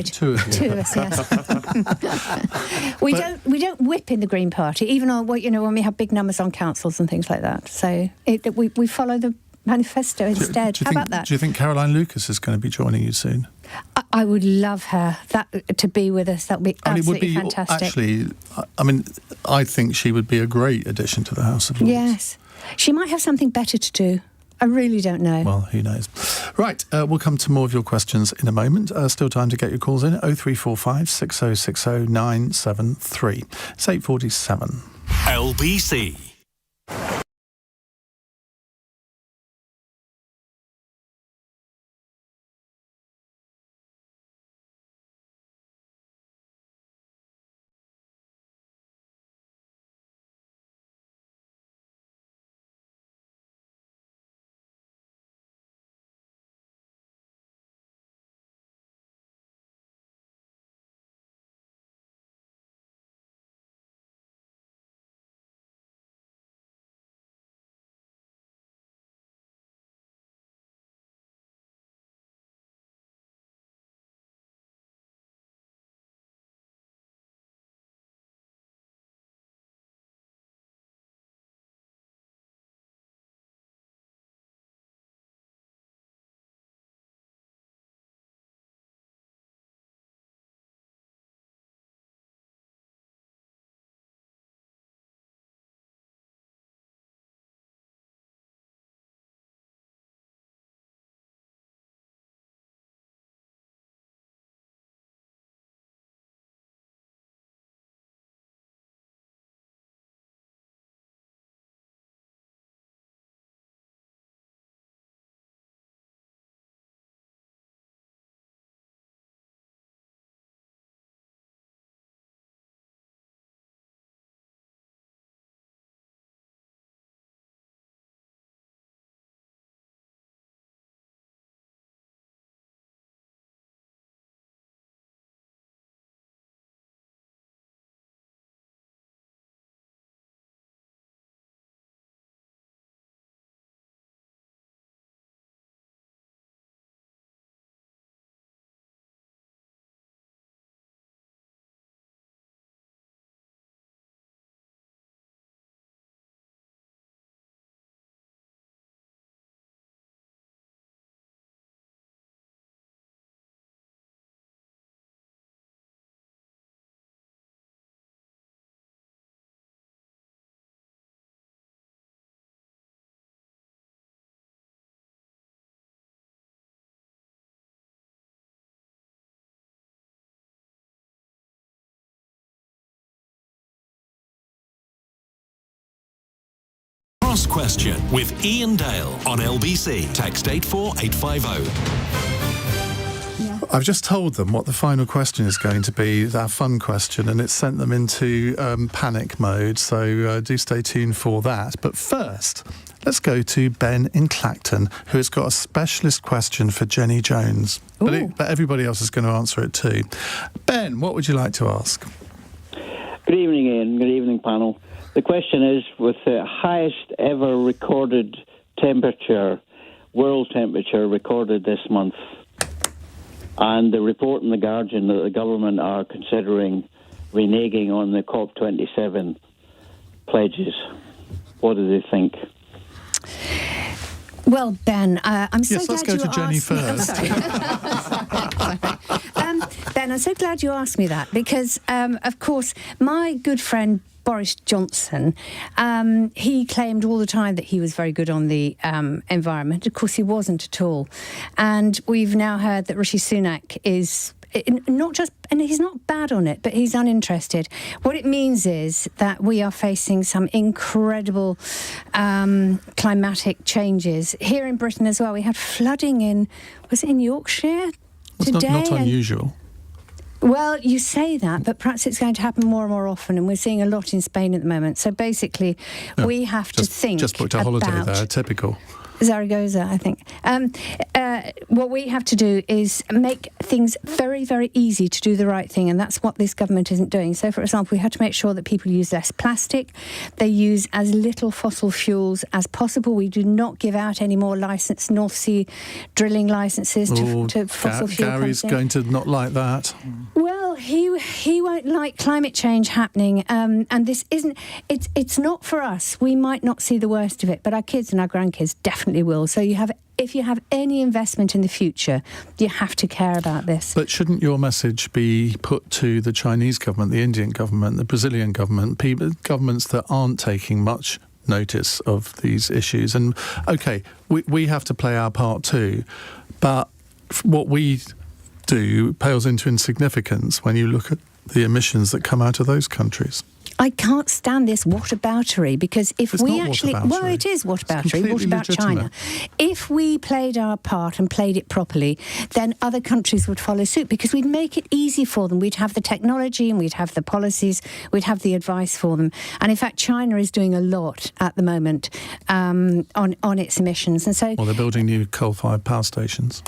Two of us, yes. We don't whip in the Green Party, even on when we have big numbers on councils and things like that. So we follow the manifesto instead. How about that? Do you think Caroline Lucas is going to be joining you soon? I would love her to be with us. That would be absolutely fantastic. Actually, I think she would be a great addition to the House of Lords. Yes. She might have something better to do. I really don't know. Well, who knows? Right, we'll come to more of your questions in a moment. Still time to get your calls in at 0345 6060 973. It's 8:47. LBC. Cross Question with Iain Dale on LBC. Text 84850. I've just told them what the final question is going to be, our fun question, and it's sent them into panic mode, so do stay tuned for that. But first, let's go to Ben in Clacton, who has got a specialist question for Jenny Jones. But everybody else is going to answer it too. Ben, what would you like to ask? Good evening, Ian. Good evening, panel. The question is, with the highest ever recorded world temperature recorded this month, and the report in The Guardian that the government are considering reneging on the COP27 pledges, what do they think? Well, Ben, I'm so let's glad go you to Jenny asked me. first. Ben, I'm so glad you asked me that because, of course, my good friend Boris Johnson, he claimed all the time that he was very good on the environment. Of course, he wasn't at all. And we've now heard that Rishi Sunak is not just, and he's not bad on it, but he's uninterested. What it means is that we are facing some incredible climatic changes. Here in Britain as well, we had flooding was it in Yorkshire today? Not unusual. Well, you say that, but perhaps it's going to happen more and more often, and we're seeing a lot in Spain at the moment. So basically, we have to think just booked a holiday there, typical. Zaragoza, I think. What we have to do is make things very, very easy to do the right thing, and that's what this government isn't doing. So, for example, we have to make sure that people use less plastic. They use as little fossil fuels as possible. We do not give out any more North Sea drilling licenses to fossil fuel Gary's companies. going to not like that. Well, he won't like climate change happening, and this isn't. It's not for us. We might not see the worst of it, but our kids and our grandkids definitely will. So if you have any investment in the future, you have to care about this. But shouldn't your message be put to the Chinese government, the Indian government, the Brazilian government, governments that aren't taking much notice of these issues? And okay, we have to play our part too, but what we do pales into insignificance when you look at the emissions that come out of those countries. I can't stand this whataboutery, because if It's we not actually... whataboutery. Well, it is whataboutery. What about legitimate. China? If we played our part and played it properly, then other countries would follow suit, because we'd make it easy for them. We'd have the technology and we'd have the policies, we'd have the advice for them. And in fact, China is doing a lot at the moment on its emissions. And so... Well, they're building new coal-fired power stations.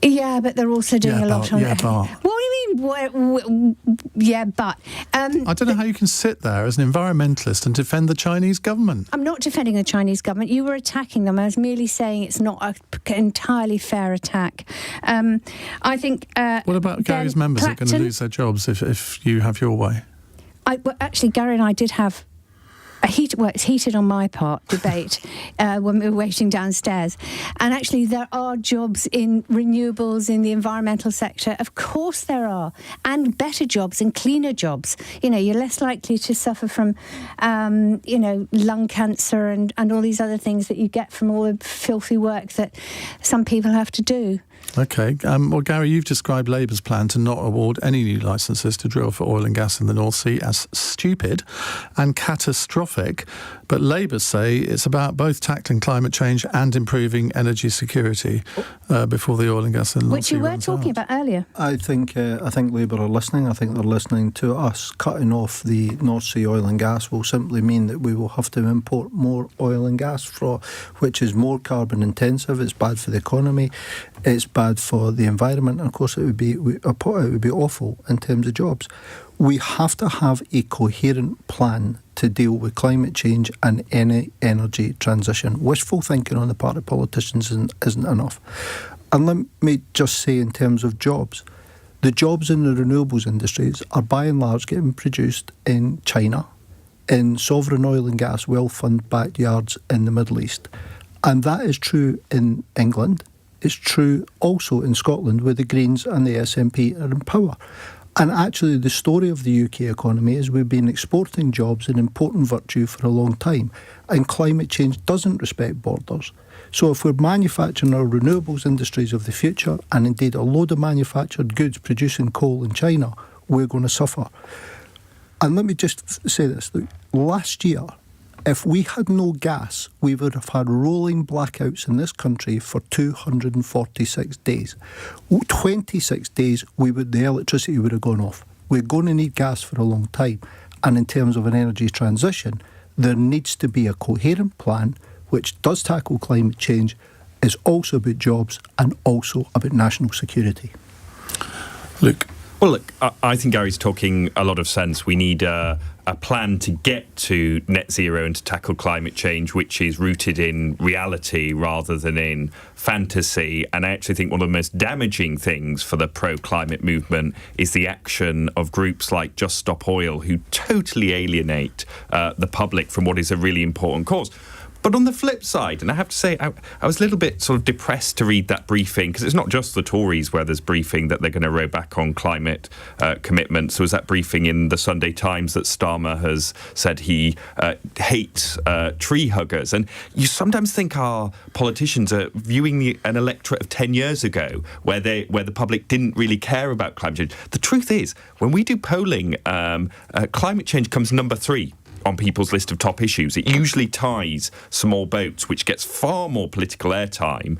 Yeah, but they're also doing a lot on... But. What do you mean? Yeah, but... I don't know how you can sit there as an environmentalist and defend the Chinese government. I'm not defending the Chinese government. You were attacking them. I was merely saying it's not an entirely fair attack. I think... what about Gary's members are going to lose their jobs if you have your way? Well, actually, Gary and I did have it's heated on my part debate when we were waiting downstairs. And actually, there are jobs in renewables, in the environmental sector. Of course there are. And better jobs and cleaner jobs. You know, you're less likely to suffer from, lung cancer and all these other things that you get from all the filthy work that some people have to do. OK. Well, Gary, you've described Labour's plan to not award any new licences to drill for oil and gas in the North Sea as stupid and catastrophic. But Labour say it's about both tackling climate change and improving energy security before the oil and gas in the North Sea Which you were talking about earlier. I think Labour are listening. I think they're listening to us. Cutting off the North Sea oil and gas will simply mean that we will have to import more oil and gas, which is more carbon intensive. It's bad for the economy. It's bad for the environment. And of course, it would be awful in terms of jobs. We have to have a coherent plan to deal with climate change and any energy transition. Wishful thinking on the part of politicians isn't enough. And let me just say, in terms of jobs, the jobs in the renewables industries are by and large getting produced in China, in sovereign oil and gas well-funded backyards in the Middle East. And that is true in England. It's true also in Scotland, where the Greens and the SNP are in power. And actually, the story of the UK economy is we've been exporting jobs, an important virtue, for a long time. And climate change doesn't respect borders. So if we're manufacturing our renewables industries of the future, and indeed a load of manufactured goods producing coal in China, we're going to suffer. And let me just say this. Look, last year, If we had no gas, we would have had rolling blackouts in this country for 246 days. 26 days, the electricity would have gone off. We're going to need gas for a long time. And in terms of an energy transition, there needs to be a coherent plan which does tackle climate change, is also about jobs and also about national security. Luke? Well, look, I think Gary's talking a lot of sense. We need a plan to get to net zero and to tackle climate change, which is rooted in reality rather than in fantasy. And I actually think one of the most damaging things for the pro-climate movement is the action of groups like Just Stop Oil, who totally alienate the public from what is a really important cause. But on the flip side, and I have to say, I was a little bit sort of depressed to read that briefing, because it's not just the Tories where there's briefing that they're going to row back on climate commitments. There was that briefing in the Sunday Times that Starmer has said he hates tree huggers. And you sometimes think our politicians are viewing an electorate of 10 years ago where the public didn't really care about climate change. The truth is, when we do polling, climate change comes number 3 on people's list of top issues. It usually ties small boats, which gets far more political airtime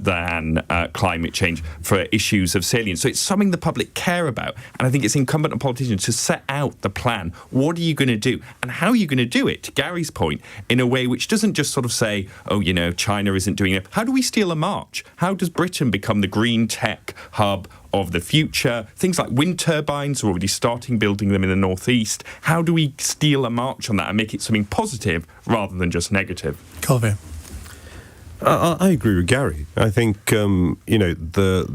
than climate change for issues of salience. So it's something the public care about. And I think it's incumbent on politicians to set out the plan. What are you going to do? And how are you going to do it, to Gary's point, in a way which doesn't just sort of say, oh, China isn't doing it. How do we steal a march? How does Britain become the green tech hub of the future? Things like wind turbines, we're already starting building them in the northeast. How do we steal a march on that and make it something positive rather than just negative? Kulveer. I agree with Gary. I think the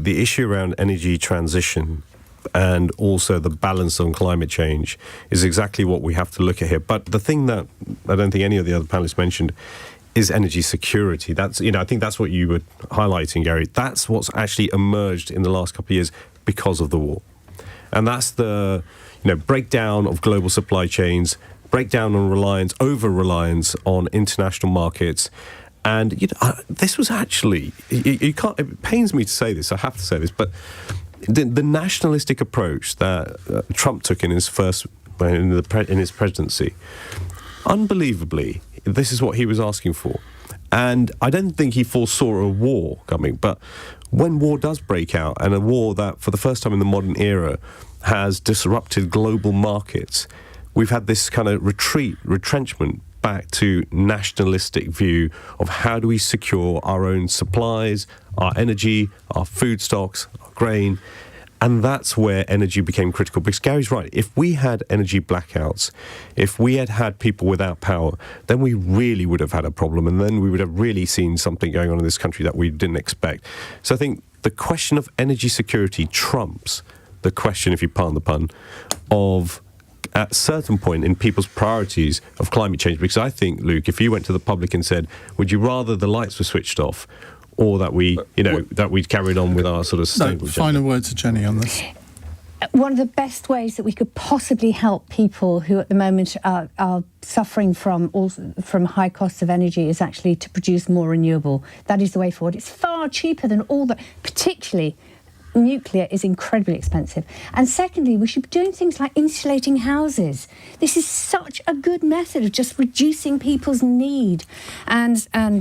issue around energy transition and also the balance on climate change is exactly what we have to look at here. But the thing that I don't think any of the other panelists mentioned is energy security. That's, I think that's what you were highlighting, Gary. That's what's actually emerged in the last couple of years because of the war. And that's the, breakdown of global supply chains, breakdown on over-reliance on international markets. And, this was actually, it pains me to say this, I have to say this, but the nationalistic approach that Trump took in his presidency, unbelievably, this is what he was asking for. And I don't think he foresaw a war coming. But when war does break out, and a war that, for the first time in the modern era, has disrupted global markets, we've had this kind of retrenchment back to nationalistic view of how do we secure our own supplies, our energy, our food stocks, our grain. And that's where energy became critical. Because Gary's right. If we had energy blackouts, if we had people without power, then we really would have had a problem. And then we would have really seen something going on in this country that we didn't expect. So I think the question of energy security trumps the question, if you pardon the pun, of at a certain point in people's priorities of climate change. Because I think, Luke, if you went to the public and said, would you rather the lights were switched off or that we, that we carried on with our sort of sustainable agenda? Final word to Jenny on this. One of the best ways that we could possibly help people who at the moment are suffering from high costs of energy is actually to produce more renewable. That is the way forward. It's far cheaper than all the, particularly nuclear is incredibly expensive. And secondly, we should be doing things like insulating houses. This is such a good method of just reducing people's need. And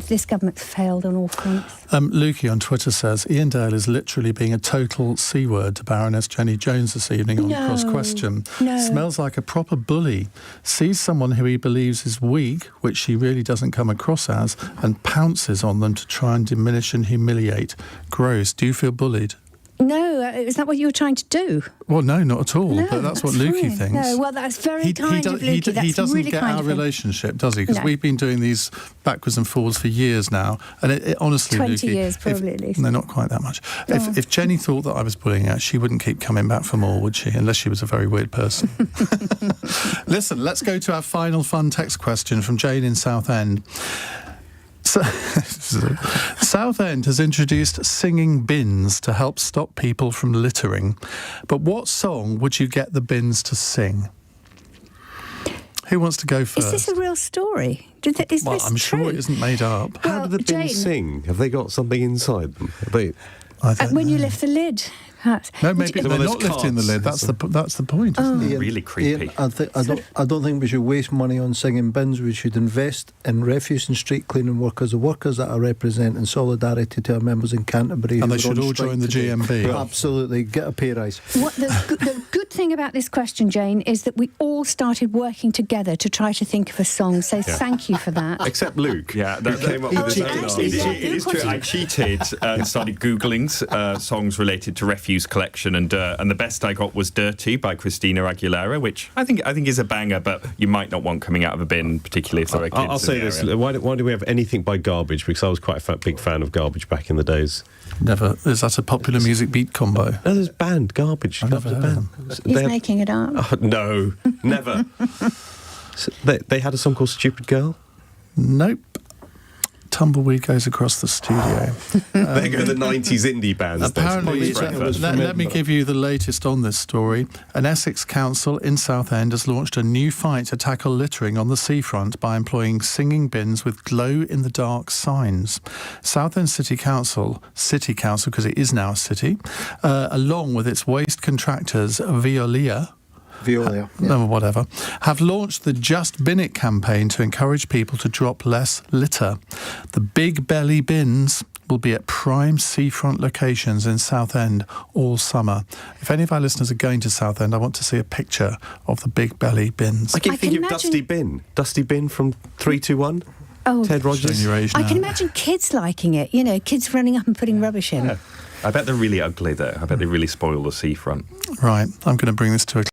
this government's failed on all fronts. Lukey on Twitter says, Iain Dale is literally being a total C-word to Baroness Jenny Jones this evening on Cross Question. No. Smells like a proper bully. Sees someone who he believes is weak, which she really doesn't come across as, and pounces on them to try and diminish and humiliate. Gross. Do you feel bullied? No, is that what you were trying to do? Well, no, not at all. No, but that's what Lukey fine. thinks. No, well, that's very kind of Lukey. He doesn't really get kind our of him. relationship, does he? Because No. we've been doing these backwards and forwards for years now. And it honestly, 20 Lukey, years probably at least. No, not quite that much. Oh. If Jenny thought that I was bullying her, she wouldn't keep coming back for more, would she? Unless she was a very weird person. Listen, let's go to our final fun text question from Jane in Southend. Southend has introduced singing bins to help stop people from littering. But what song would you get the bins to sing? Who wants to go first? Is this a real story? I'm sure it isn't made up. How do the bins sing? Have they got something inside them? When you lift the lid, No, maybe they're not lifting the lid. That's the point, isn't it? Really creepy. Ian, I don't think we should waste money on singing bins. We should invest in refuse and street cleaning workers, the workers that I represent, in solidarity to our members in Canterbury. And who they are should on all strike join the today. GMB. Absolutely, get a pay rise. The good thing about this question, Jane, is that we all started working together to try to think of a song. So thank you for that. Except Luke. Yeah, who came up with his own actually, idea. yeah, It is true. I cheated and started Googling songs related to refuse collection, and the best I got was "Dirty" by Christina Aguilera, which I think is a banger, but you might not want coming out of a bin, particularly if there are kids. I'll say in the this: area. why do we have anything by Garbage? Because I was quite a big fan of Garbage back in the days. Never. Is that a popular music beat combo? No, there's band Garbage. I've never heard of them. He's making it up. Oh, no, never. So they had a song called "Stupid Girl." Nope. Tumbleweed goes across the studio. There go the 90s indie bands. Apparently, let me give you the latest on this story. An Essex council in Southend has launched a new fight to tackle littering on the seafront by employing singing bins with glow-in-the-dark signs. Southend City Council, because it is now a city, along with its waste contractors, Veolia, whatever, have launched the Just Bin It campaign to encourage people to drop less litter. The big belly bins will be at prime seafront locations in Southend all summer. If any of our listeners are going to Southend, I want to see a picture of the big belly bins. I keep thinking of Dusty Bin from 321. Oh, Ted Rogers. I can imagine kids liking it. You know, kids running up and putting rubbish in. I bet they're really ugly, though. I bet they really spoil the seafront. Right, I'm going to bring this to a